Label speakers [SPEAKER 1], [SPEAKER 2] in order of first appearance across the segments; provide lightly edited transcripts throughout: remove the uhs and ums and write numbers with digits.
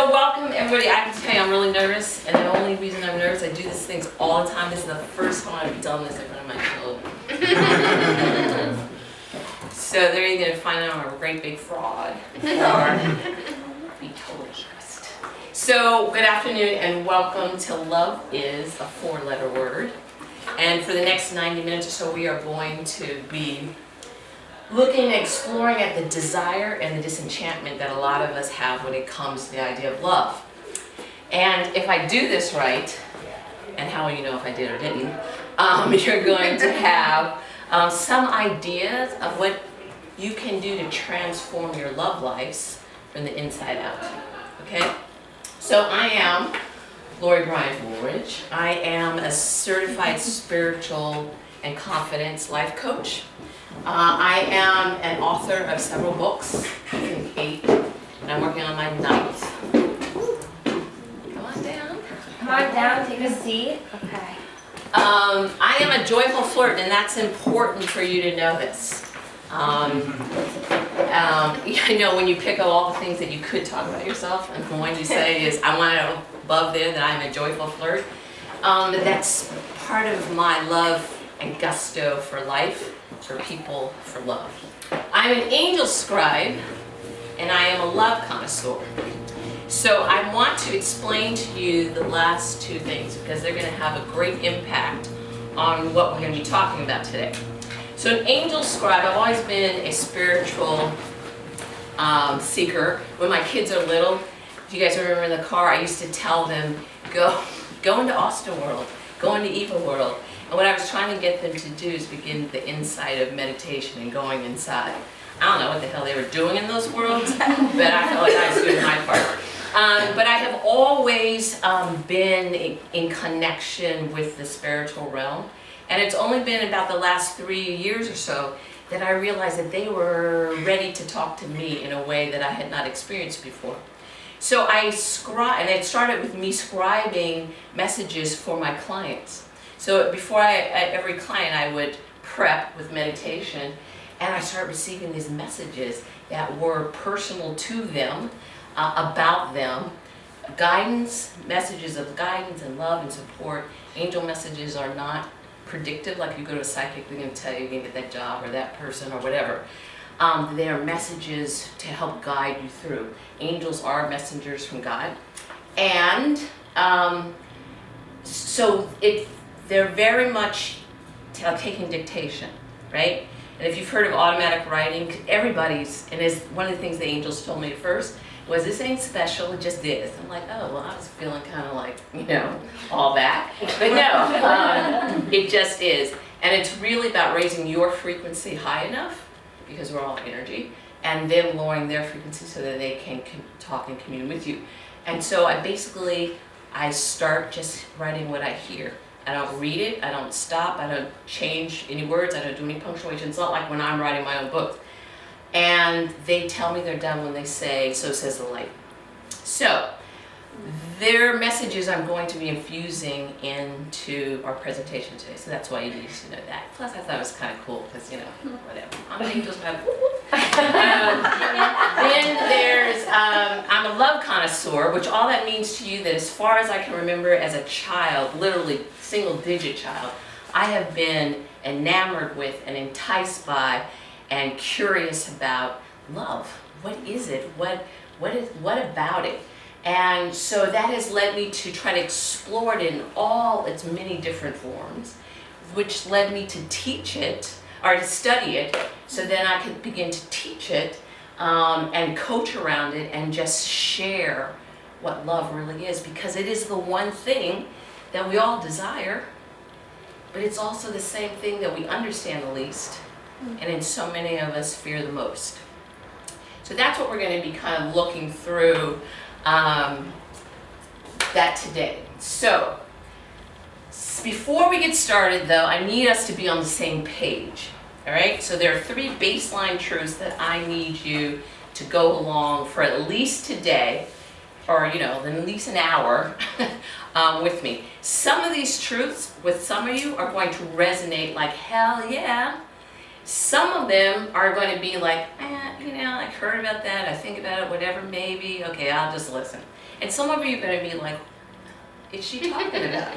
[SPEAKER 1] So welcome everybody. I have to tell you, I'm really nervous, and the only reason I'm nervous, I do these things all the time. This is the first time I've done this in front of my children. So they're either going to find out I'm a great big fraud, or be totally stressed. So good afternoon, and welcome to Love is a 4-letter word. And for the next 90 minutes or so, we are going to be looking and exploring at the desire and the disenchantment that a lot of us have when it comes to the idea of love. And if I do this right, and how will you know if I did or didn't, you're going to have some ideas of what you can do to transform your love lives from the inside out. Okay? So I am Lori Woolridge. I am a certified spiritual and confidence life coach. I am an author of several books, I think 8, and I'm working on my 9th. Come on down.
[SPEAKER 2] Come on down, take a seat. Okay.
[SPEAKER 1] I am a joyful flirt, and that's important for you to know this. You know, when you pick up all the things that you could talk about yourself, and the one you say is, I want it above there that I'm a joyful flirt. That's part of my love and gusto for life. For people, for love. I'm an angel scribe, and I am a love connoisseur. So I want to explain to you the last 2 things because they're going to have a great impact on what we're going to be talking about today. So an angel scribe, I've always been a spiritual seeker. When my kids are little, if you guys remember in the car, I used to tell them, go into Austin World, go into Eva World. And what I was trying to get them to do is begin the inside of meditation and going inside. I don't know what the hell they were doing in those worlds, but I felt like I was doing my part. But I have always been in connection with the spiritual realm. And it's only been about the last 3 years or so that I realized that they were ready to talk to me in a way that I had not experienced before. So I scribe, and it started with me scribing messages for my clients. So before every client, I would prep with meditation, and I started receiving these messages that were personal to them, about them, guidance, messages of guidance and love and support. Angel messages are not predictive, like you go to a psychic, they're going to tell you you're going to get that job or that person or whatever. They are messages to help guide you through. Angels are messengers from God, and they're very much taking dictation, right? And if you've heard of automatic writing, everybody's, and as one of the things the angels told me at first was, this ain't special, it just is. I'm like, oh, well, I was feeling kind of like, all that. But no, it just is. And it's really about raising your frequency high enough, because we're all energy, and then lowering their frequency so that they can talk and commune with you. And so I start just writing what I hear. I don't read it, I don't stop, I don't change any words, I don't do any punctuation. It's not like when I'm writing my own book. And they tell me they're done when they say, so says the light. So, their messages I'm going to be infusing into our presentation today. So that's why you need to know that. Plus I thought it was kind of cool because, whatever. I'm an angel scribe. Then there's, I'm a love connoisseur, which all that means to you that as far as I can remember as a child, literally single-digit child, I have been enamored with and enticed by and curious about love. What is it? What about it? And so that has led me to try to explore it in all its many different forms, which led me to teach it, or to study it, so then I could begin to teach it and coach around it and just share what love really is, because it is the one thing that we all desire, but it's also the same thing that we understand the least, and in so many of us fear the most. So that's what we're going to be kind of looking through that today. So before we get started though, I need us to be on the same page. All right, so there are 3 baseline truths that I need you to go along for at least today, or at least an hour with me. Some of these truths with some of you are going to resonate like hell yeah, Some of them are going to be like, I heard about that, I think about it, whatever, maybe, okay, I'll just listen. And some of you are going to be like, is she talking about?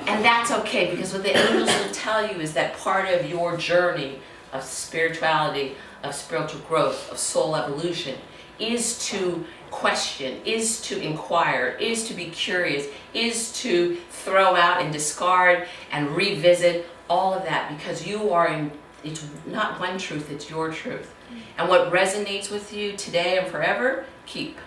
[SPEAKER 1] And that's okay, because what the angels will tell you is that part of your journey of spirituality, of spiritual growth, of soul evolution, is to question, is to inquire, is to be curious, is to throw out and discard and revisit all of that, because you are in, it's not one truth, it's your truth. And what resonates with you today and forever, keep.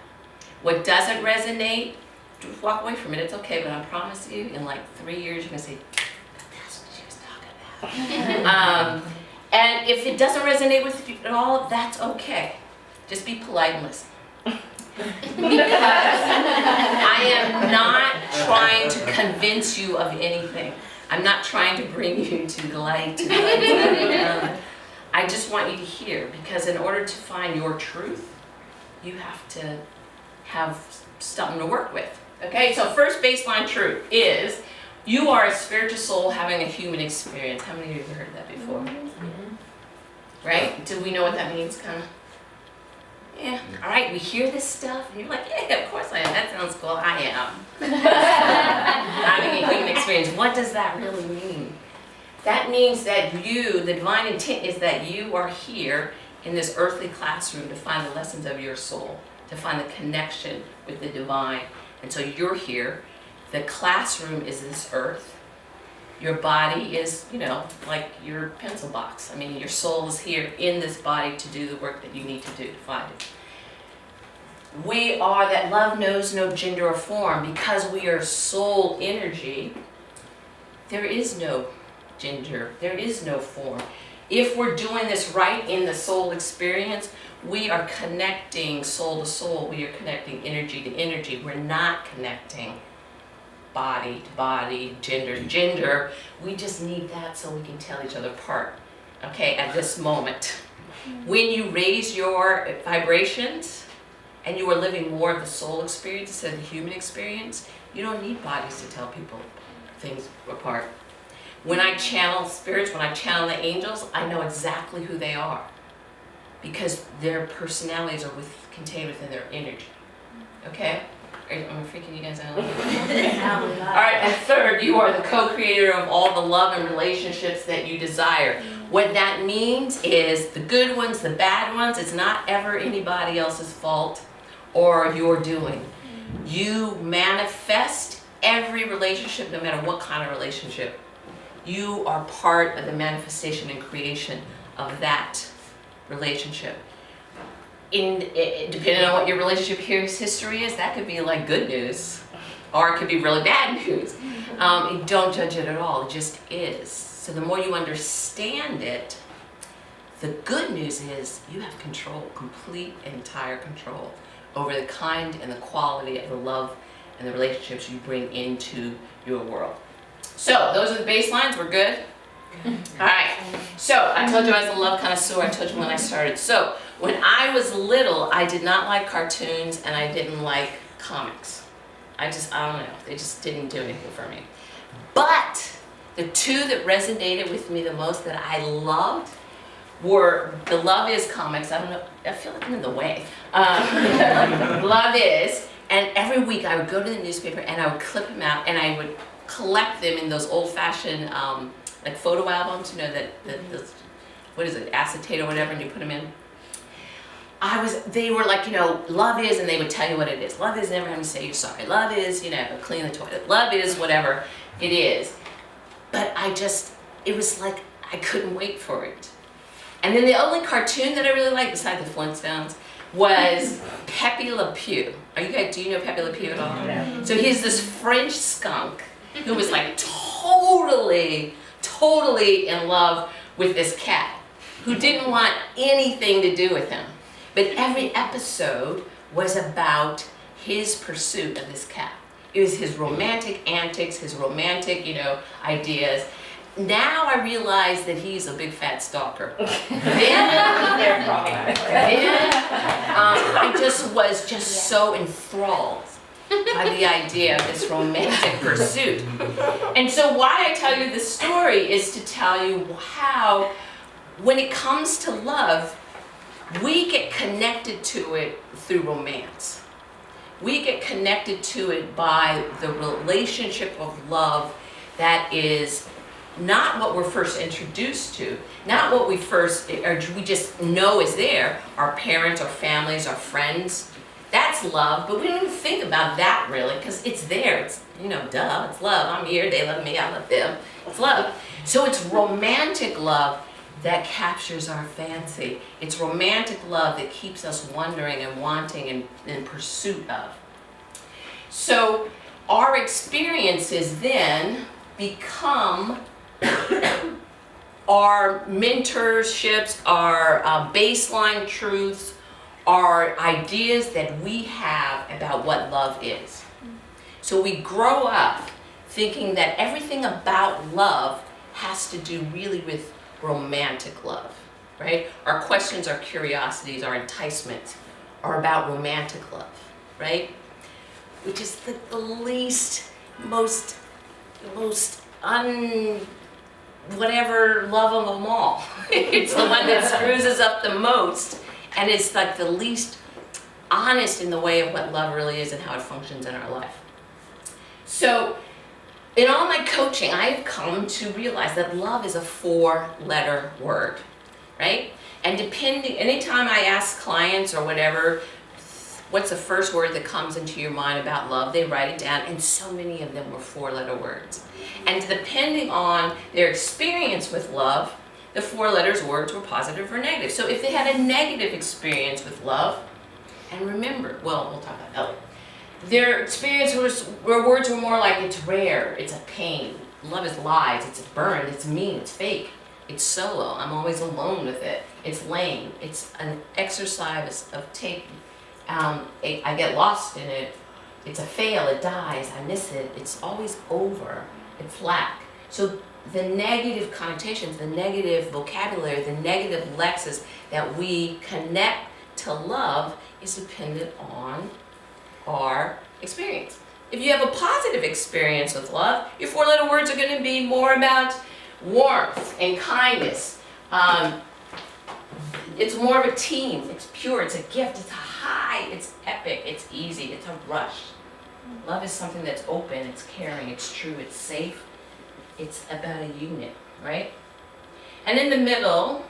[SPEAKER 1] What doesn't resonate, just walk away from it. It's okay, but I promise you, in like 3 years, you're gonna say, that's what she was talking about. And if it doesn't resonate with you at all, that's okay. Just be polite and listen. Because I am not trying to convince you of anything. I'm not trying to bring you to the light. I just want you to hear, because in order to find your truth, you have to have something to work with. Okay, so first baseline truth is you are a spiritual soul having a human experience. How many of you have heard that before? Mm-hmm. Right? Do we know what that means? Kind of. Yeah. All right. We hear this stuff, and you're like, yeah, of course I am. That sounds cool. I am having a human experience. What does that really mean? That means that you, the divine intent is that you are here in this earthly classroom to find the lessons of your soul, to find the connection with the divine. And so you're here. The classroom is this earth. Your body is, like your pencil box. I mean, your soul is here in this body to do the work that you need to do to find it. We are that love knows no gender or form. Because we are soul energy, there is no gender, there is no form. If we're doing this right in the soul experience, we are connecting soul to soul. We are connecting energy to energy. We're not connecting body to body, gender to gender. We just need that so we can tell each other apart, okay, at this moment. When you raise your vibrations and you are living more of the soul experience instead of the human experience, you don't need bodies to tell people things apart. When I channel spirits, when I channel the angels, I know exactly who they are, because their personalities are contained within their energy. Okay? I'm freaking you guys out. All right, and third, you are the co-creator of all the love and relationships that you desire. What that means is the good ones, the bad ones, it's not ever anybody else's fault or your doing. You manifest every relationship, no matter what kind of relationship. You are part of the manifestation and creation of that relationship. Depending on what your relationship history is, that could be like good news, or it could be really bad news. Don't judge it at all, it just is. So the more you understand it, the good news is you have control, complete and entire control over the kind and the quality of the love and the relationships you bring into your world. So those are the baselines, we're good? Alright, so I told you I was a love connoisseur, I told you when I started. So when I was little, I did not like cartoons and I didn't like comics. I don't know, they just didn't do anything for me. But the two that resonated with me the most that I loved were the Love Is comics. I don't know, I feel like I'm in the way. Love Is, and every week I would go to the newspaper and I would clip them out and I would collect them in those old-fashioned like photo albums, what is it, acetate or whatever, and you put them in. They were like, love is, and they would tell you what it is. Love is never having to say you're sorry. Love is, clean the toilet. Love is whatever it is. But it was like, I couldn't wait for it. And then the only cartoon that I really liked, besides the Flintstones, was Pepe Le Pew. Do you know Pepe Le Pew at all? No. So he's this French skunk who was like totally in love with this cat who didn't want anything to do with him. But every episode was about his pursuit of this cat. It was his romantic antics, his romantic, ideas. Now I realize that he's a big fat stalker. Then I was just so enthralled by the idea of this romantic pursuit. And so why I tell you this story is to tell you how when it comes to love, we get connected to it through romance. We get connected to it by the relationship of love that is not what we're first introduced to, not what we first, or we just know is there, our parents, our families, our friends. That's love, but we don't even think about that really, because it's there. It's, duh, it's love. I'm here, they love me, I love them. It's love. So it's romantic love that captures our fancy. It's romantic love that keeps us wondering and wanting and in pursuit of. So our experiences then become our mentorships, our baseline truths, are ideas that we have about what love is. So we grow up thinking that everything about love has to do really with romantic love, right? Our questions, our curiosities, our enticements are about romantic love, right? Which is the least, most whatever love of them all. It's the one that screws us up the most, and it's like the least honest in the way of what love really is and how it functions in our life. So in all my coaching, I've come to realize that love is a 4-letter word, right? And anytime I ask clients or whatever, what's the first word that comes into your mind about love, they write it down, and so many of them were 4-letter words. And depending on their experience with love, the 4 words were positive or negative. So if they had a negative experience with love, and remember, well, we'll talk about that. Their experience where words were more like it's rare, it's a pain, love is lies, it's burned, it's mean, it's fake, it's solo, I'm always alone with it, it's lame, it's an exercise of taking, I get lost in it, it's a fail, it dies, I miss it, it's always over, it's lack. So the negative connotations, the negative vocabulary, the negative lexes that we connect to love is dependent on our experience. If you have a positive experience with love, your 4 words are going to be more about warmth and kindness. It's more of a team, it's pure, it's a gift, it's a high, it's epic, it's easy, it's a rush. Love is something that's open, it's caring, it's true, it's safe, it's about a unit, right? And in the middle,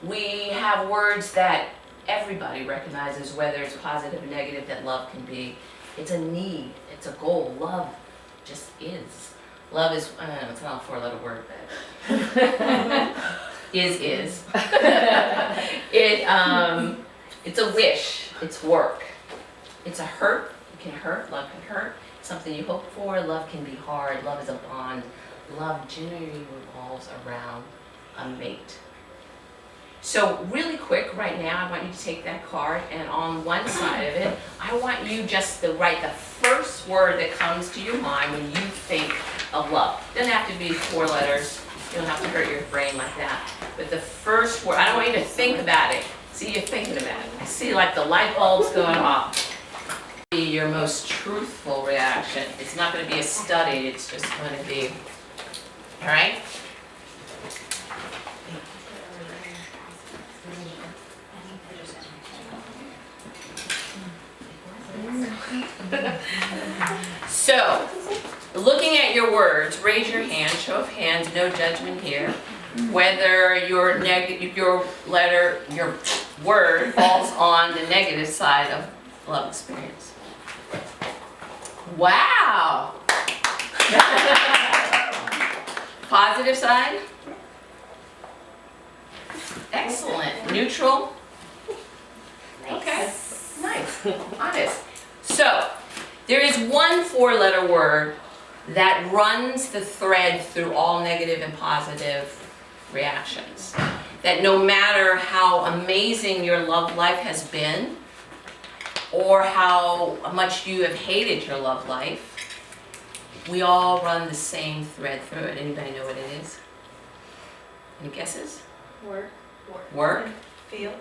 [SPEAKER 1] we have words that everybody recognizes, whether it's positive or negative, that love can be. It's a need, it's a goal. Love just is. Love is, it's not a 4-letter word, but is. It's a wish, it's work. It's a hurt, it can hurt, love can hurt. Something you hope for, love can be hard, love is a bond. Love generally revolves around a mate. So really quick, right now, I want you to take that card, and on one side of it, I want you just to write the first word that comes to your mind when you think of love. It doesn't have to be 4 letters. You don't have to hurt your brain like that. But the first word, I don't want you to think about it. See, you're thinking about it. I see like the light bulbs going off. Be your most truthful reaction. It's not going to be a study. It's just going to be, all right? So, looking at your words, raise your hand, show of hands, no judgment here. Whether your word falls on the negative side of love experience. Wow! Positive side? Excellent. Neutral? Okay. Nice. Honest. So, there is one 4-letter word that runs the thread through all negative and positive reactions. That no matter how amazing your love life has been, or how much you have hated your love life, we all run the same thread through it. Anybody know what it is? Any guesses? Work?
[SPEAKER 3] Feel?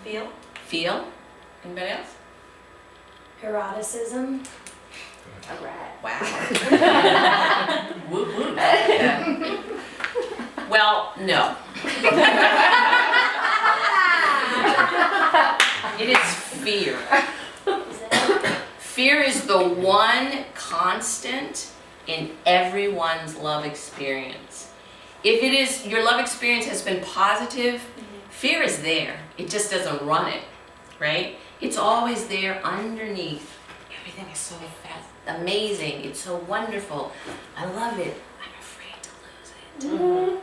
[SPEAKER 1] Feel? Anybody else?
[SPEAKER 2] Eroticism.
[SPEAKER 1] Wow. Woo woo. Yeah. Well, no. It is fear. Fear is the one constant in everyone's love experience. If it is, your love experience has been positive, fear is there. It just doesn't run it, right? It's always there underneath. Everything is so fast, amazing. It's so wonderful. I love it. I'm afraid to lose it.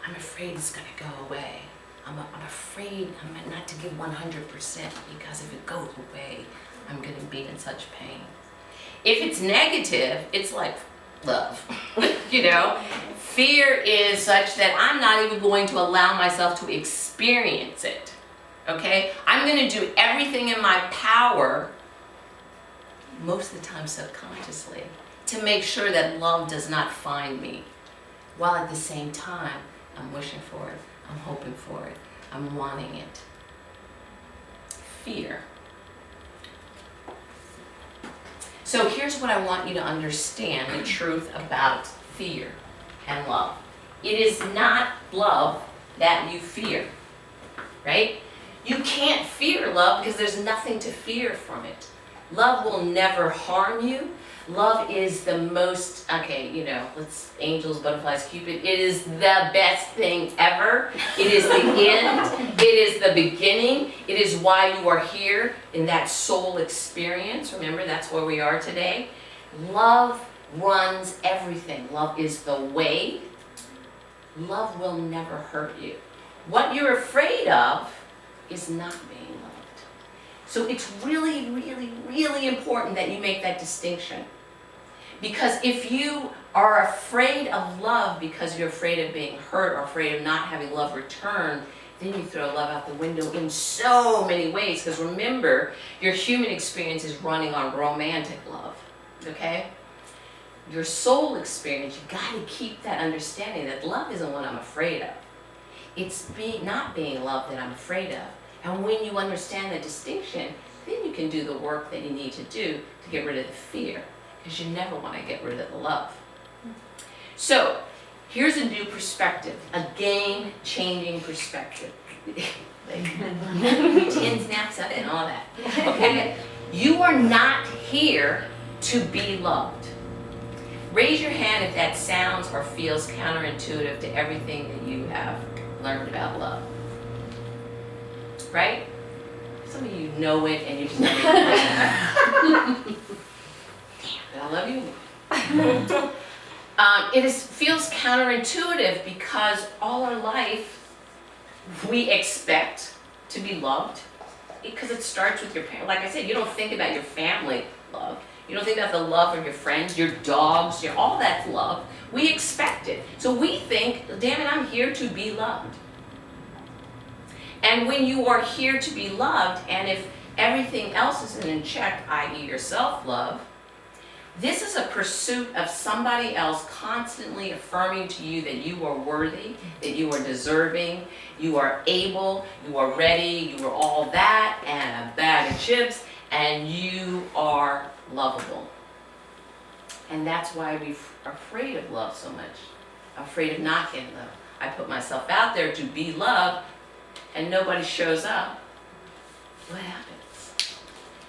[SPEAKER 1] I'm afraid it's going to go away. I'm afraid not to give 100% because if it goes away, I'm going to be in such pain. If it's negative, it's like love, you know? Fear is such that I'm not even going to allow myself to experience it, okay? I'm going to do everything in my power, most of the time subconsciously, to make sure that love does not find me, while at the same time, I'm wishing for it, I'm hoping for it, I'm wanting it. Fear. So here's what I want you to understand, the truth about fear and love. It is not love that you fear, right? You can't fear love because there's nothing to fear from it. Love will never harm you. Love is the most, let's angels, butterflies, Cupid. It is the best thing ever. It is the end. It is the beginning. It is why you are here in that soul experience. Remember, that's where we are today. Love runs everything. Love is the way. Love will never hurt you. What you're afraid of is not being loved. So it's really, really, really important that you make that distinction. Because if you are afraid of love because you're afraid of being hurt or afraid of not having love returned, then you throw love out the window in so many ways. Because remember, your human experience is running on romantic love, okay? Your soul experience, you gotta keep that understanding that love isn't what I'm afraid of. It's not being loved that I'm afraid of. And when you understand the distinction, then you can do the work that you need to do to get rid of the fear. Because you never want to get rid of the love. So, here's a new perspective, a game-changing perspective. 10 snaps of it and all that. Okay? You are not here to be loved. Raise your hand if that sounds or feels counterintuitive to everything that you have learned about love. Right? Some of you know it and you just never I love you. It feels counterintuitive because all our life we expect to be loved because it starts with your parents. Like I said, you don't think about your family love. You don't think about the love of your friends, your dogs, all that's love. We expect it. So we think, damn it, I'm here to be loved. And when you are here to be loved, and if everything else isn't in check, i.e. your self-love, this is a pursuit of somebody else constantly affirming to you that you are worthy, that you are deserving, you are able, you are ready, you are all that, and a bag of chips, and you are lovable. And that's why we're afraid of love so much, afraid of not getting love. I put myself out there to be loved, and nobody shows up. What happens?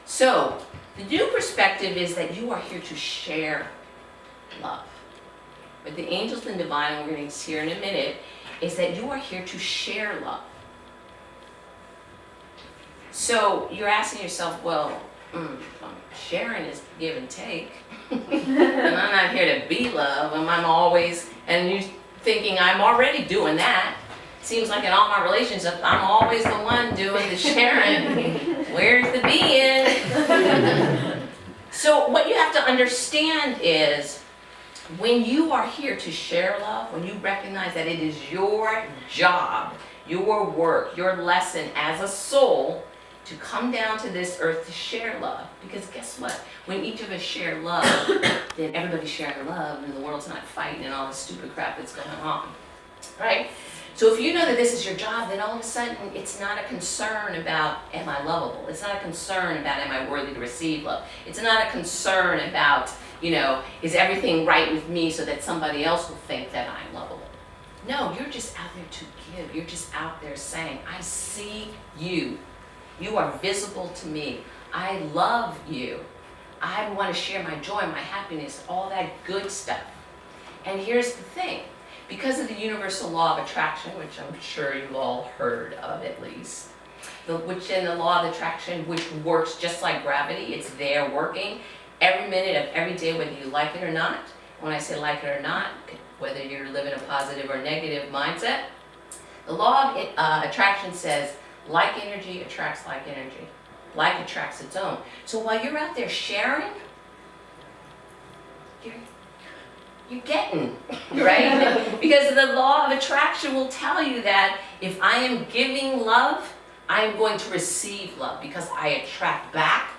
[SPEAKER 1] So, the new perspective is that you are here to share love. But the angels and divine, and we're going to see here in a minute, is that you are here to share love. So you're asking yourself, well, sharing is give and take. And I'm not here to be love, and I'm always, and you're thinking I'm already doing that. Seems like in all my relationships, I'm always the one doing the sharing. Where's the being? So what you have to understand is when you are here to share love, when you recognize that it is your job, your work, your lesson as a soul to come down to this earth to share love. Because guess what? When each of us share love, then everybody's sharing love and the world's not fighting and all the stupid crap that's going on. Right? So if you know that this is your job, then all of a sudden it's not a concern about am I lovable? It's not a concern about am I worthy to receive love? It's not a concern about, is everything right with me so that somebody else will think that I'm lovable? No, you're just out there to give. You're just out there saying, I see you. You are visible to me. I love you. I want to share my joy, my happiness, all that good stuff. And here's the thing. Because of the universal law of attraction, which I'm sure you've all heard of at least, which in the law of attraction, which works just like gravity, it's there working every minute of every day, whether you like it or not. When I say like it or not, whether you're living a positive or negative mindset, the law of attraction says like energy attracts like energy. Like attracts its own. So while you're out there sharing, you're getting, right? Because the law of attraction will tell you that if I am giving love, I am going to receive love because I attract back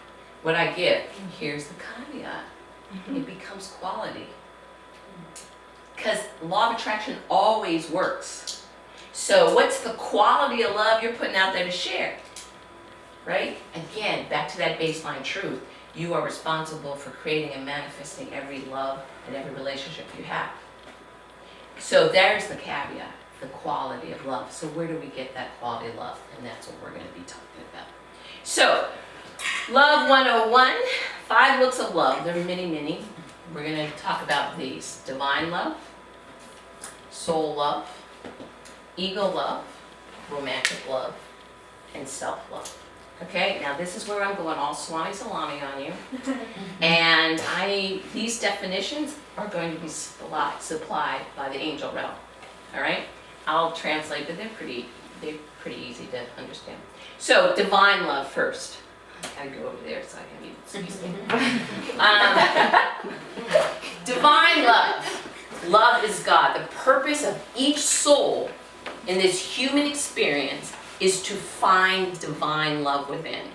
[SPEAKER 1] what I give. Here's the caveat. It becomes quality. Because law of attraction always works. So what's the quality of love you're putting out there to share? Right? Again, back to that baseline truth. You are responsible for creating and manifesting every love and every relationship you have. So there's the caveat, the quality of love. So where do we get that quality of love? And that's what we're going to be talking about. So, Love 101, 5 looks of love. There are many, many. We're going to talk about these. Divine love, soul love, ego love, romantic love, and self-love. Okay, now this is where I'm going all swami salami on you. And these definitions are going to be supplied by the angel realm. All right, I'll translate, but they're pretty easy to understand. So divine love first. I gotta go over there so I can excuse me. Divine love. Love is God. The purpose of each soul in this human experience is to find divine love within.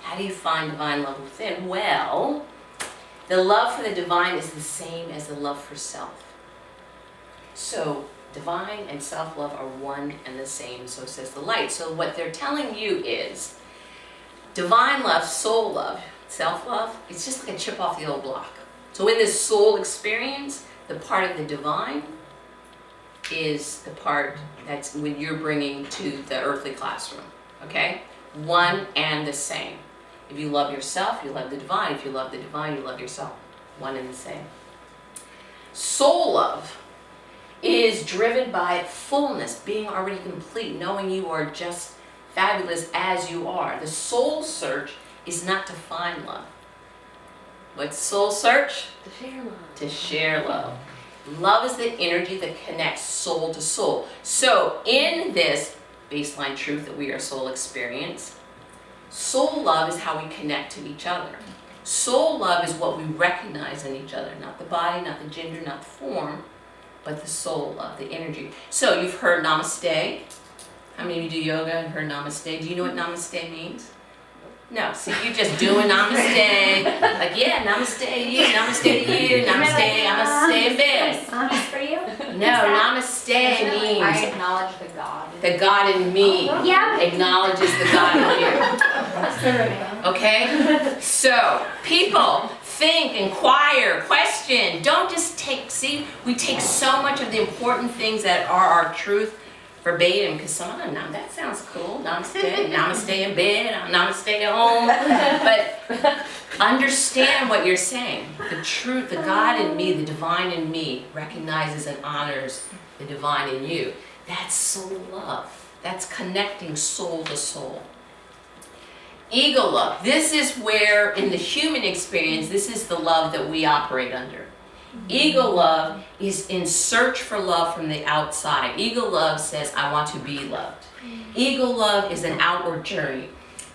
[SPEAKER 1] How do you find divine love within? Well, the love for the divine is the same as the love for self. So divine and self-love are one and the same, so says the light. So what they're telling you is divine love, soul love, self-love, it's just like a chip off the old block. So in this soul experience, the part of the divine is the part that's when you're bringing to the earthly classroom, okay? One and the same. If you love yourself, you love the divine. If you love the divine, you love yourself. One and the same. Soul love is driven by fullness, being already complete, knowing you are just fabulous as you are. The soul search is not to find love. What's soul search?
[SPEAKER 2] To share love.
[SPEAKER 1] To share love. Love is the energy that connects soul to soul. So in this baseline truth that we are soul experience, soul love is how we connect to each other. Soul love is what we recognize in each other, not the body, not the gender, not the form, but the soul love, the energy. So you've heard namaste. How many of you do yoga and heard namaste? Do you know what namaste means? No, see, you just doing namaste. Like, yeah, namaste to you, namaste to you, namaste in bed.
[SPEAKER 2] Honest for you?
[SPEAKER 1] No, namaste
[SPEAKER 3] I
[SPEAKER 1] means
[SPEAKER 3] acknowledge the God.
[SPEAKER 1] the God in me
[SPEAKER 2] Yeah.
[SPEAKER 1] acknowledges the God in you.
[SPEAKER 2] That's the remain.
[SPEAKER 1] Okay? So, people, think, inquire, question. Don't just we take so much of the important things that are our truth verbatim, because some of them, now that sounds cool, namaste in bed, namaste at home, but understand what you're saying. The truth, the God in me, the divine in me, recognizes and honors the divine in you. That's soul love. That's connecting soul to soul. Ego love. This is where, in the human experience, this is the love that we operate under. Ego love is in search for love from the outside. Ego love says, I want to be loved. Ego love is an outward journey.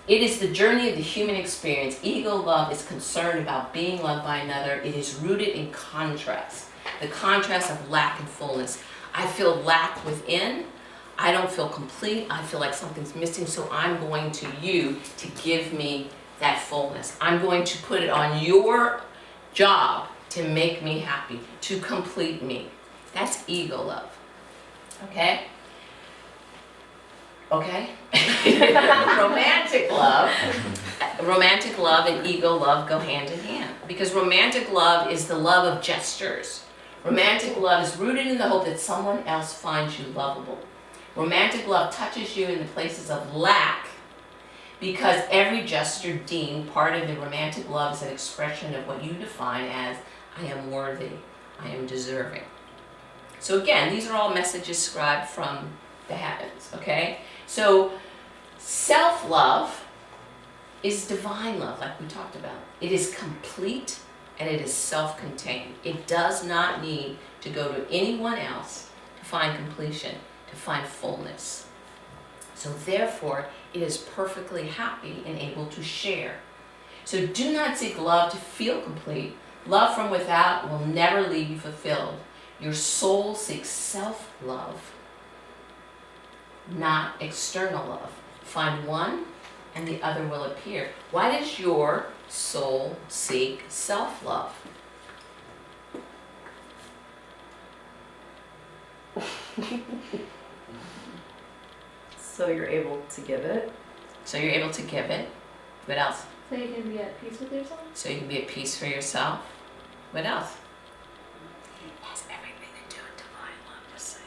[SPEAKER 1] It is the journey of the human experience. Ego love is concerned about being loved by another. It is rooted in contrast. The contrast of lack and fullness. I feel lack within. I don't feel complete. I feel like something's missing, so I'm going to you to give me that fullness. I'm going to put it on your job to make me happy, to complete me. That's ego love. Okay? Okay? Romantic love and ego love go hand in hand, because romantic love is the love of gestures. Romantic love is rooted in the hope that someone else finds you lovable. Romantic love touches you in the places of lack because every gesture deemed part of the romantic love is an expression of what you define as, I am worthy, I am deserving. So again, these are all messages scribed from the heavens, okay? So self-love is divine love, like we talked about. It is complete and it is self-contained. It does not need to go to anyone else to find completion, to find fullness. So therefore, it is perfectly happy and able to share. So do not seek love to feel complete. Love from without will never leave you fulfilled. Your soul seeks self-love, not external love. Find one and the other will appear. Why does your soul seek self-love?
[SPEAKER 3] So you're able to give it.
[SPEAKER 1] So you're able to give it. What else?
[SPEAKER 2] So you can be at peace with yourself?
[SPEAKER 1] So you can be at peace for yourself. What else? It has everything to do with divine love, just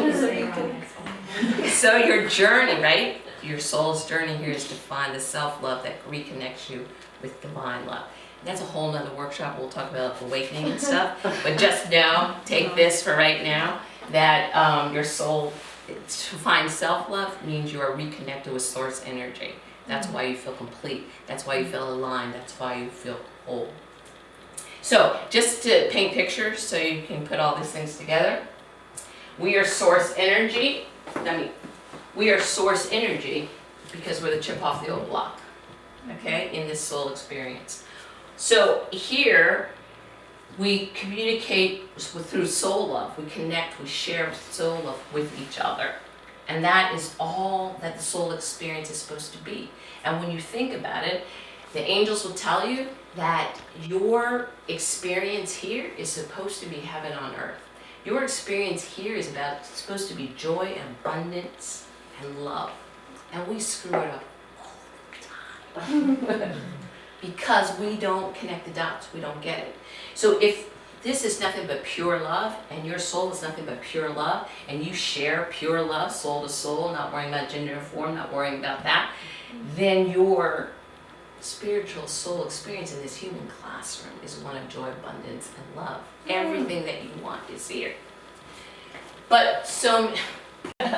[SPEAKER 1] saying. So your journey, right? Your soul's journey here is to find the self-love that reconnects you with divine love. That's a whole nother workshop. We'll talk about awakening and stuff. But just know, take this for right now, that your soul, to find self-love means you are reconnected with source energy. That's why you feel complete. That's why you feel aligned. That's why you feel whole. So just to paint pictures so you can put all these things together. We are source energy. We are source energy because we're the chip off the old block, okay, in this soul experience. So here we communicate through soul love. We connect, we share soul love with each other. And that is all that the soul experience is supposed to be. And when you think about it, the angels will tell you that your experience here is supposed to be heaven on earth. Your experience here is supposed to be joy, abundance, and love. And we screw it up all the time. Because we don't connect the dots, we don't get it. So if this is nothing but pure love, and your soul is nothing but pure love, and you share pure love, soul to soul, not worrying about gender and form, not worrying about that, then your spiritual soul experience in this human classroom is one of joy, abundance, and love. Everything that you want is here. But so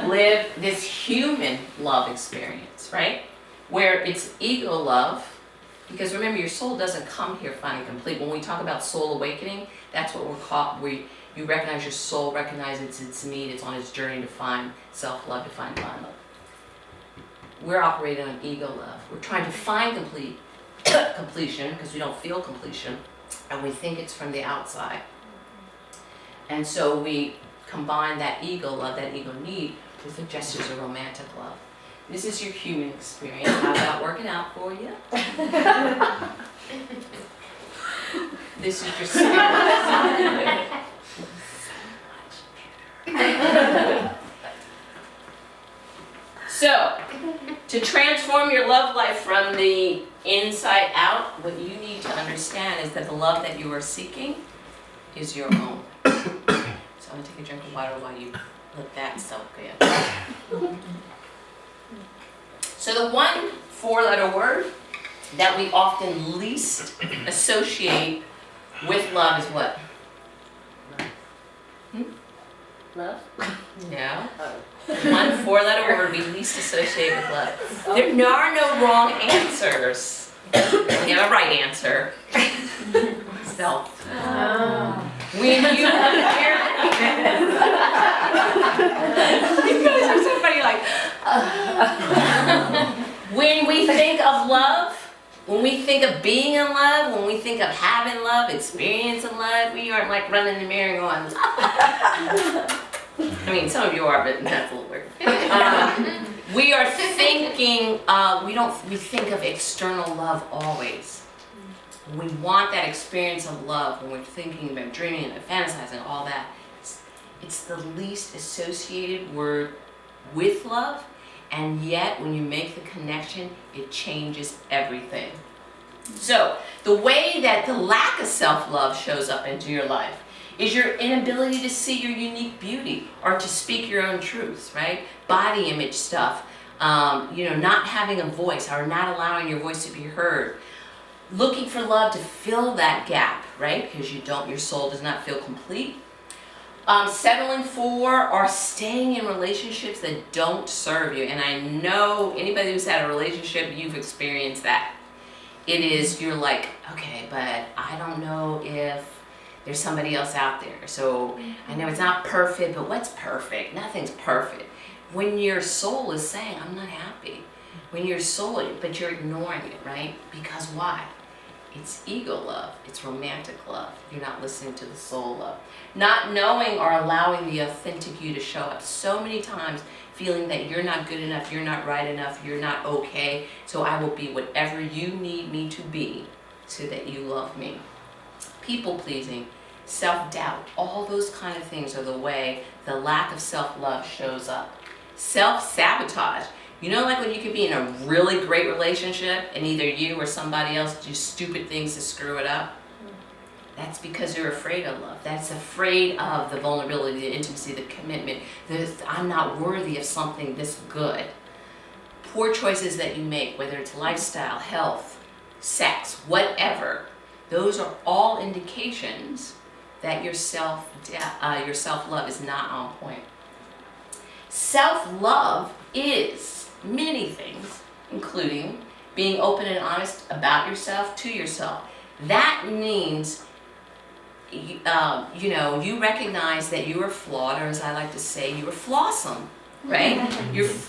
[SPEAKER 1] live this human love experience, right? Where it's ego love, because remember, your soul doesn't come here finding complete. When we talk about soul awakening, that's what we're called. You recognize your soul, recognizes its need, it's on its journey to find self-love, to find divine love. We're operating on ego love. We're trying to find completion, because we don't feel completion, and we think it's from the outside. And so we combine that ego love, that ego need, with the gestures of romantic love. This is your human experience. How's that working out for you? This is your spirit. So, to transform your love life from the inside out, what you need to understand is that the love that you are seeking is your own. So I'm going to take a drink of water while you let that soak in. So the one four-letter word that we often least associate with love is what?
[SPEAKER 3] Love?
[SPEAKER 1] No. One four-letter word we least associate with love. There are no wrong answers. We have a right answer. Self. When you hear, you guys are so funny, like, when we think of love, when we think of being in love, when we think of having love, experiencing love, we aren't like running the merry-go-round. I mean, some of you are, but that's a little weird. We are thinking, we think of external love always. We want that experience of love when we're thinking about dreaming and fantasizing, all that. It's the least associated word with love, and yet when you make the connection, it changes everything. So, the way that the lack of self-love shows up into your life is your inability to see your unique beauty or to speak your own truths, right? Body image stuff, not having a voice or not allowing your voice to be heard. Looking for love to fill that gap, right? Because your soul does not feel complete. Settling for or staying in relationships that don't serve you. And I know anybody who's had a relationship, you've experienced that. It is, you're like, okay, but I don't know if there's somebody else out there. So I know it's not perfect, but what's perfect? Nothing's perfect. When your soul is saying, I'm not happy. When your soul, but you're ignoring it, right? Because why? It's ego love. It's romantic love. You're not listening to the soul love. Not knowing or allowing the authentic you to show up so many times, feeling that you're not good enough, you're not right enough, you're not okay, so I will be whatever you need me to be so that you love me. People pleasing, self-doubt, all those kind of things are the way the lack of self-love shows up. Self-sabotage. Like when you could be in a really great relationship and either you or somebody else do stupid things to screw it up? That's because you're afraid of love. That's afraid of the vulnerability, the intimacy, the commitment. I'm not worthy of something this good. Poor choices that you make, whether it's lifestyle, health, sex, whatever, those are all indications that your self-love is not on point. Self-love is many things, including being open and honest about yourself to yourself. That means, you recognize that you are flawed, or as I like to say, you are flawsome, right?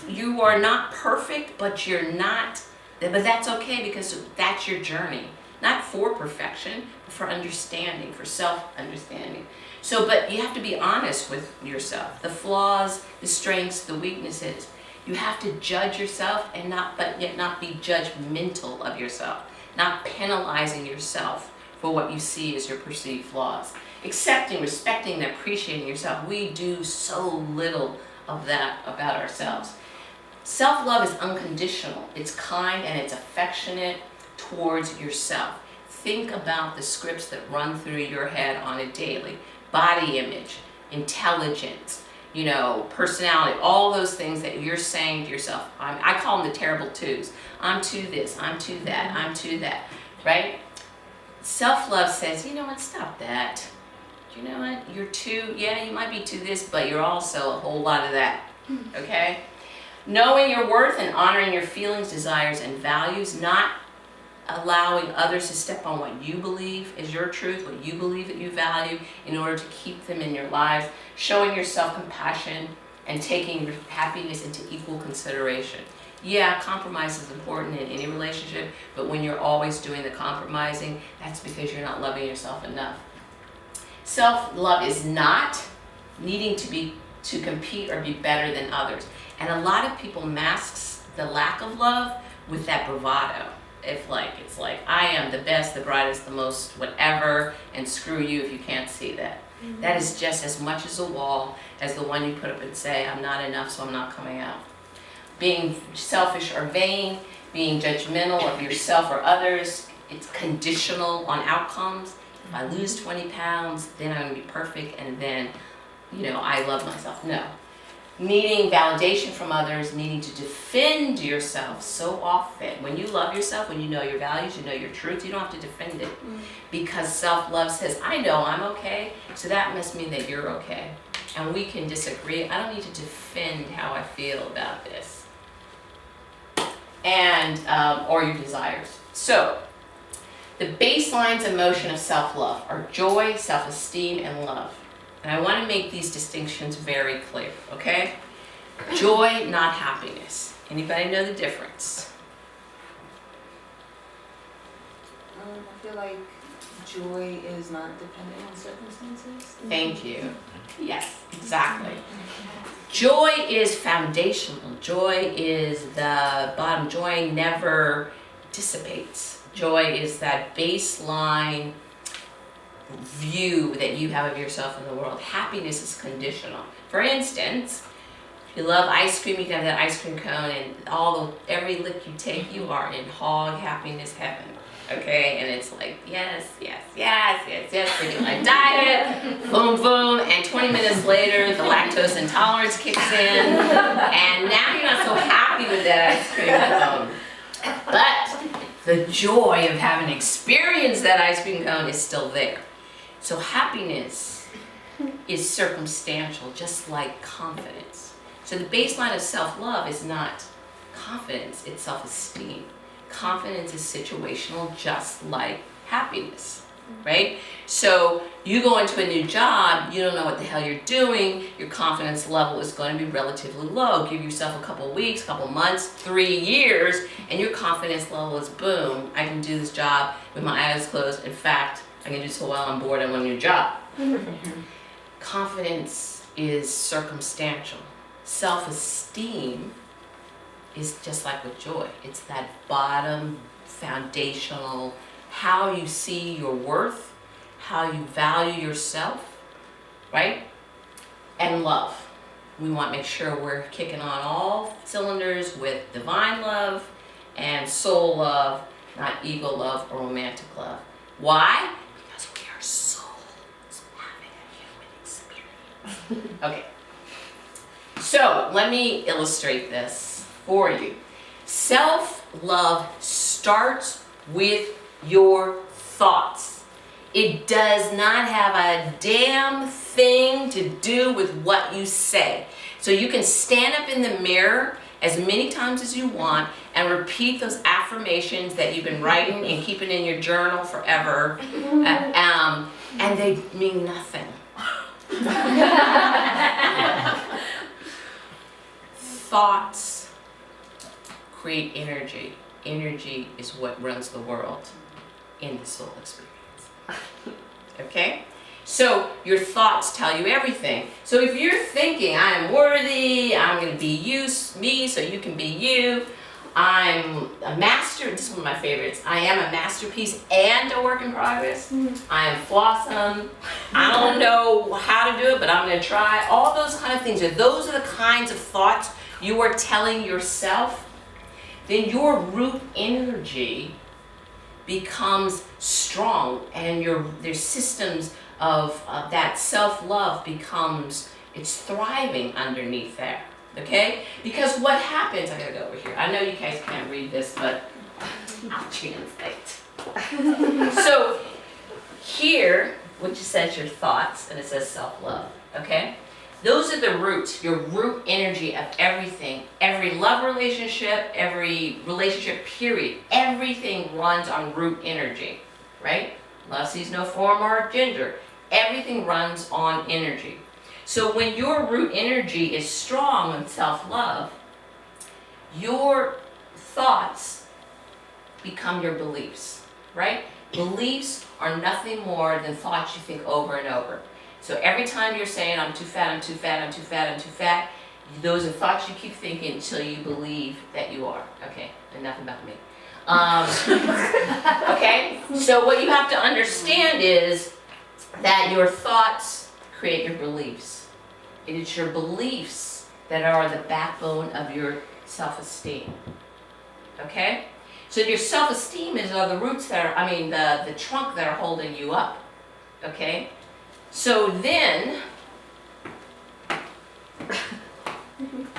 [SPEAKER 1] You are not perfect, but that's okay because that's your journey. Not for perfection, but for understanding, for self-understanding. So, but you have to be honest with yourself. The flaws, the strengths, the weaknesses. You have to judge yourself but yet not be judgmental of yourself. Not penalizing yourself for what you see as your perceived flaws. Accepting, respecting, and appreciating yourself. We do so little of that about ourselves. Self-love is unconditional. It's kind and it's affectionate towards yourself. Think about the scripts that run through your head on a daily. Body image, intelligence, personality, all those things that you're saying to yourself. I call them the terrible twos. I'm too this, I'm too that, I'm too that, right? Self-love says, you know what, stop that. You know what, you're too, you might be too this, but you're also a whole lot of that, okay? Knowing your worth and honoring your feelings, desires, and values, not allowing others to step on what you believe is your truth, what you believe that you value in order to keep them in your lives, showing yourself compassion and taking your happiness into equal consideration. Yeah, compromise is important in any relationship, but when you're always doing the compromising, that's because you're not loving yourself enough. Self-love is not needing to compete or be better than others. And a lot of people masks the lack of love with that bravado. It's like I am the best, the brightest, the most whatever, and screw you if you can't see that. Mm-hmm. That is just as much as a wall as the one you put up and say, I'm not enough, so I'm not coming out. Being selfish or vain, being judgmental of yourself or others, it's conditional on outcomes. If I lose 20 pounds, then I'm going to be perfect, and then, I love myself. No. Needing validation from others, needing to defend yourself so often. When you love yourself, when you know your values, you know your truth, you don't have to defend it. Because self-love says, I know I'm okay, so that must mean that you're okay. And we can disagree. I don't need to defend how I feel about this. And, or your desires. So, the baselines of emotion of self-love are joy, self-esteem, and love. And I want to make these distinctions very clear, okay? Joy, not happiness. Anybody know the difference?
[SPEAKER 4] I feel like joy is not dependent on circumstances.
[SPEAKER 1] Thank you. Yes, exactly. Joy is foundational. Joy is the bottom. Joy never dissipates. Joy is that baseline view that you have of yourself in the world. Happiness is conditional. For instance, if you love ice cream, you can have that ice cream cone, and every lick you take, you are in hog happiness heaven. Okay, and it's like, yes, freaking my diet, boom, boom, and 20 minutes later, the lactose intolerance kicks in, and now you're not so happy with that ice cream cone. But the joy of having experienced that ice cream cone is still there. So happiness is circumstantial, just like confidence. So the baseline of self-love is not confidence, it's self-esteem. Confidence is situational, just like happiness, right? So you go into a new job, you don't know what the hell you're doing, your confidence level is going to be relatively low. Give yourself a couple weeks, couple months, 3 years, and your confidence level is boom, I can do this job with my eyes closed. In fact, I can do so well on board, I want a new job. Confidence is circumstantial. Self-esteem is just like with joy. It's that bottom, foundational, how you see your worth, how you value yourself, right? And love. We want to make sure we're kicking on all cylinders with divine love and soul love, not ego love or romantic love. Why? Because we are souls having a human experience. Okay. So let me illustrate this for you. Self-love starts with your thoughts. It does not have a damn thing to do with what you say. So you can stand up in the mirror as many times as you want and repeat those affirmations that you've been writing and keeping in your journal forever, and they mean nothing. Thoughts create energy. Energy is what runs the world in the soul experience. Okay? So your thoughts tell you everything. So if you're thinking, I am worthy, I'm going to be me so you can be you, I'm a master, this is one of my favorites, I am a masterpiece and a work in progress, I am flawsome, I don't know how to do it, but I'm going to try, all those kind of things, those are the kinds of thoughts you are telling yourself, then your root energy becomes strong, and their systems of that self-love it's thriving underneath there, okay? Because what happens, I gotta go over here, I know you guys can't read this, but I'll translate. So here, which says your thoughts, and it says self-love, okay? Those are the roots, your root energy of everything. Every love relationship, every relationship period, everything runs on root energy, right? Love sees no form or ginger. Everything runs on energy. So when your root energy is strong in self-love, your thoughts become your beliefs, right? Beliefs are nothing more than thoughts you think over and over. So every time you're saying, I'm too fat, I'm too fat, I'm too fat, I'm too fat, those are thoughts you keep thinking until you believe that you are. Okay, enough about me. Okay, so what you have to understand is that your thoughts create your beliefs. It is your beliefs that are the backbone of your self-esteem. Okay? So your self-esteem is the roots that are, the trunk that are holding you up. Okay? So then,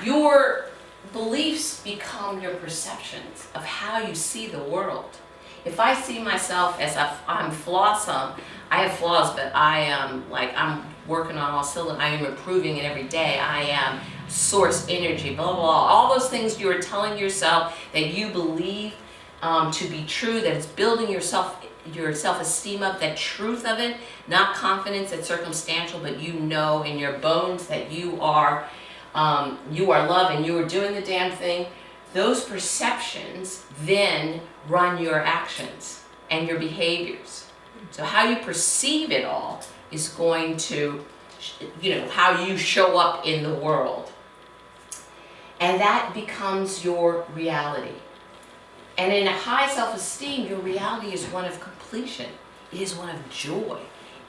[SPEAKER 1] your beliefs become your perceptions of how you see the world. If I see myself as I'm flawsome, I have flaws, but I'm working on all cylinders, I am improving it every day, I am source energy, blah, blah, blah. All those things you are telling yourself that you believe to be true, that it's building your self-esteem up, that truth of it, not confidence that's circumstantial, but you know in your bones that you are love and you are doing the damn thing. Those perceptions then run your actions and your behaviors. So how you perceive it all is going to, how you show up in the world. And that becomes your reality. And in a high self-esteem, your reality is one of completion. It is one of joy.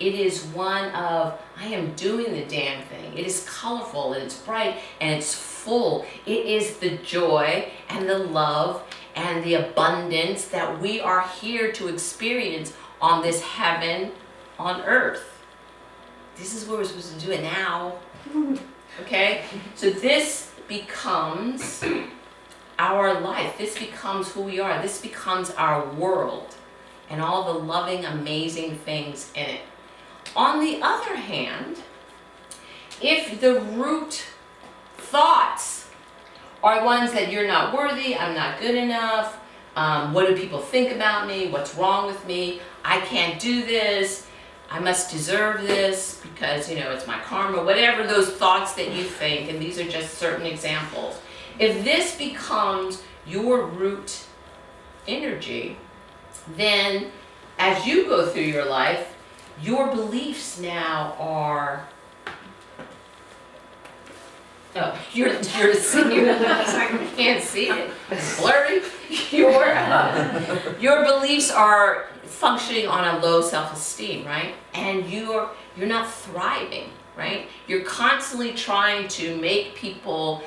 [SPEAKER 1] It is one of, I am doing the damn thing. It is colorful and it's bright and it's full. It is the joy and the love and the abundance that we are here to experience on this heaven on earth. This is what we're supposed to do it now. Okay? So this becomes our life. This becomes who we are. This becomes our world and all the loving, amazing things in it. On the other hand, if the root thoughts are ones that you're not worthy, I'm not good enough, what do people think about me, what's wrong with me, I can't do this, I must deserve this because, it's my karma, whatever those thoughts that you think, and these are just certain examples. If this becomes your root energy, then as you go through your life, your beliefs now are, you're sitting, I can't see it, it's blurry. Your beliefs are functioning on a low self-esteem, right? And you're not thriving, right? You're constantly trying to make people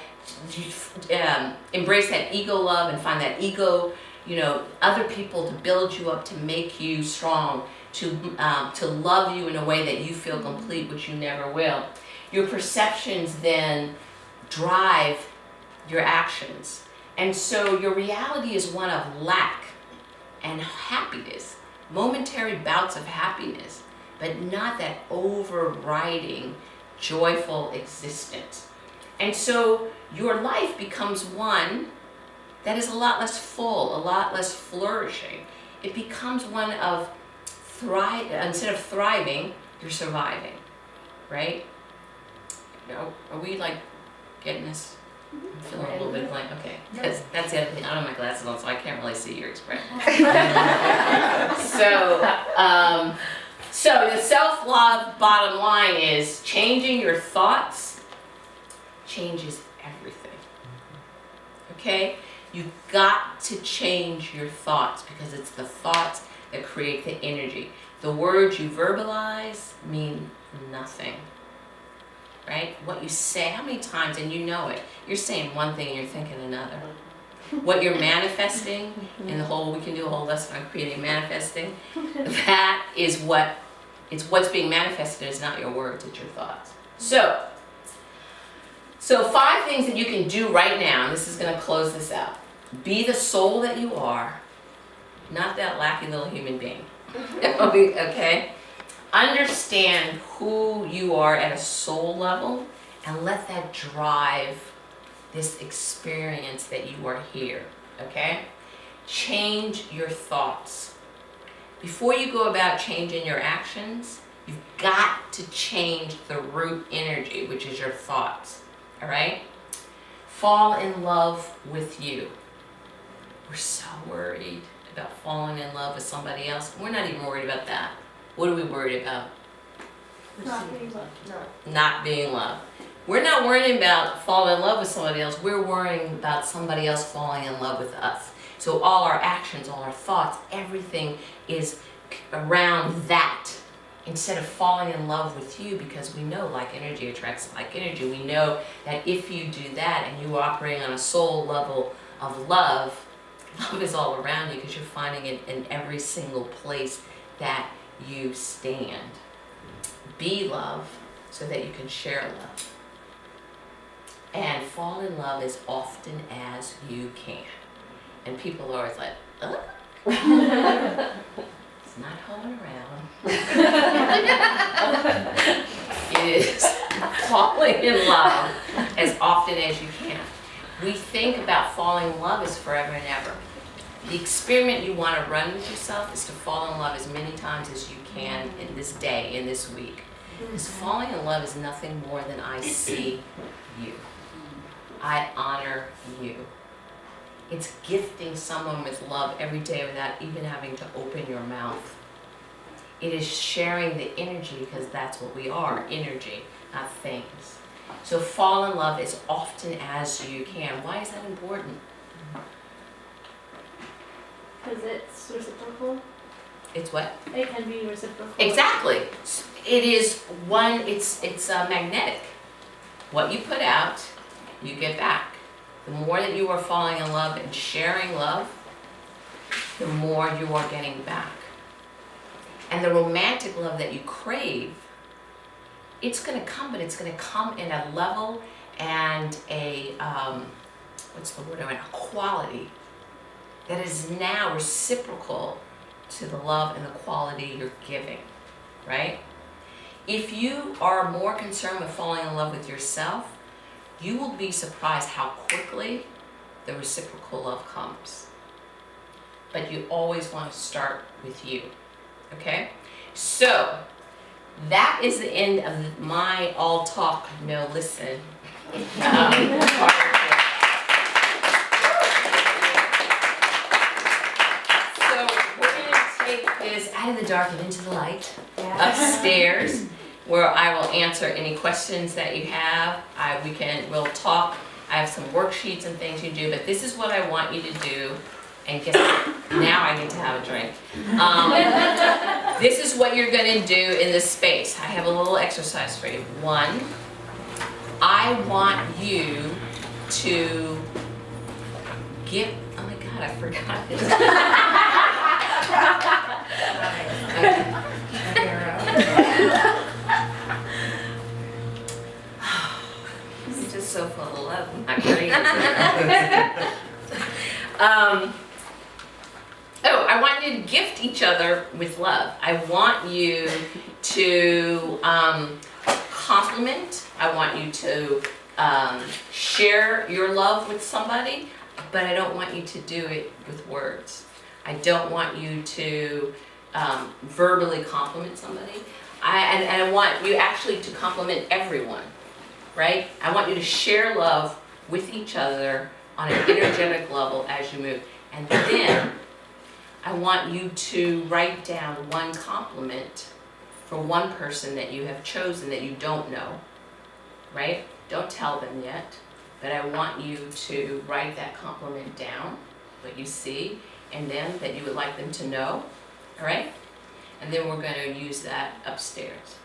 [SPEAKER 1] embrace that ego love and find that ego, other people to build you up, to make you strong, to love you in a way that you feel complete, which you never will. Your perceptions then drive your actions. And so your reality is one of lack and happiness, momentary bouts of happiness, but not that overriding, joyful existence. And so your life becomes one that is a lot less full, a lot less flourishing. It becomes one of instead of thriving, you're surviving, right? Are we getting this? I'm feeling a little bit blank, okay. Because that's the other thing, I don't have my glasses on, so I can't really see your expression. So the self-love bottom line is changing your thoughts changes everything. Okay? You've got to change your thoughts because it's the thoughts that create the energy. The words you verbalize mean nothing. Right? What you say, how many times, and you know it, you're saying one thing and you're thinking another. What you're manifesting, and we can do a whole lesson on creating manifesting, that is what's being manifested is not your words, it's your thoughts. So 5 things that you can do right now, and this is going to close this out. Be the soul that you are, not that lacking little human being. Okay? Understand who you are at a soul level and let that drive this experience that you are here, okay? Change your thoughts. Before you go about changing your actions, you've got to change the root energy, which is your thoughts, all right? Fall in love with you. We're so worried about falling in love with somebody else. We're not even worried about that. What are we worried about?
[SPEAKER 2] Not being loved.
[SPEAKER 1] Not being loved. We're not worrying about falling in love with somebody else. We're worrying about somebody else falling in love with us. So all our actions, all our thoughts, everything is around that. Instead of falling in love with you, because we know like energy attracts like energy. We know that if you do that and you operate on a soul level of love, love is all around you because you're finding it in every single place that you stand. Be love so that you can share love. And fall in love as often as you can. And people are always like, it's not hoeing around. It is falling in love as often as you can. We think about falling in love as forever and ever. The experiment you want to run with yourself is to fall in love as many times as you can in this day, in this week. Because falling in love is nothing more than I see you. I honor you. It's gifting someone with love every day without even having to open your mouth. It is sharing the energy because that's what we are, energy, not things. So fall in love as often as you can. Why is that important?
[SPEAKER 2] Because it's reciprocal.
[SPEAKER 1] It's what?
[SPEAKER 2] It can be reciprocal.
[SPEAKER 1] Exactly. It is it's magnetic. What you put out, you get back. The more that you are falling in love and sharing love, the more you are getting back. And the romantic love that you crave, it's gonna come, but it's gonna come in a level and a, what's the word I want, a quality that is now reciprocal to the love and the quality you're giving, right? If you are more concerned with falling in love with yourself, you will be surprised how quickly the reciprocal love comes. But you always want to start with you, okay? So, that is the end of my all talk, no listen. Part of it. So, we're gonna take this out of the dark and into the light, upstairs, where I will answer any questions that you have. We'll talk. I have some worksheets and things you do, but this is what I want you to do. And guess what? Now I need to have a drink. This is what you're gonna do in this space. I have a little exercise for you. One, I want you to give, oh my God, I forgot this. This is just so full of love. I'm not gonna answer. I want you to gift each other with love. I want you to compliment. I want you to share your love with somebody, but I don't want you to do it with words. I don't want you to verbally compliment somebody. I want you actually to compliment everyone, right? I want you to share love with each other on an energetic level as you move. And then I want you to write down one compliment for one person that you have chosen that you don't know, right? Don't tell them yet, but I want you to write that compliment down, what you see, and then that you would like them to know, all right? And then we're gonna use that upstairs,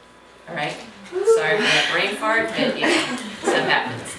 [SPEAKER 1] all right? Sorry for that brain fart, but yeah, so that happens.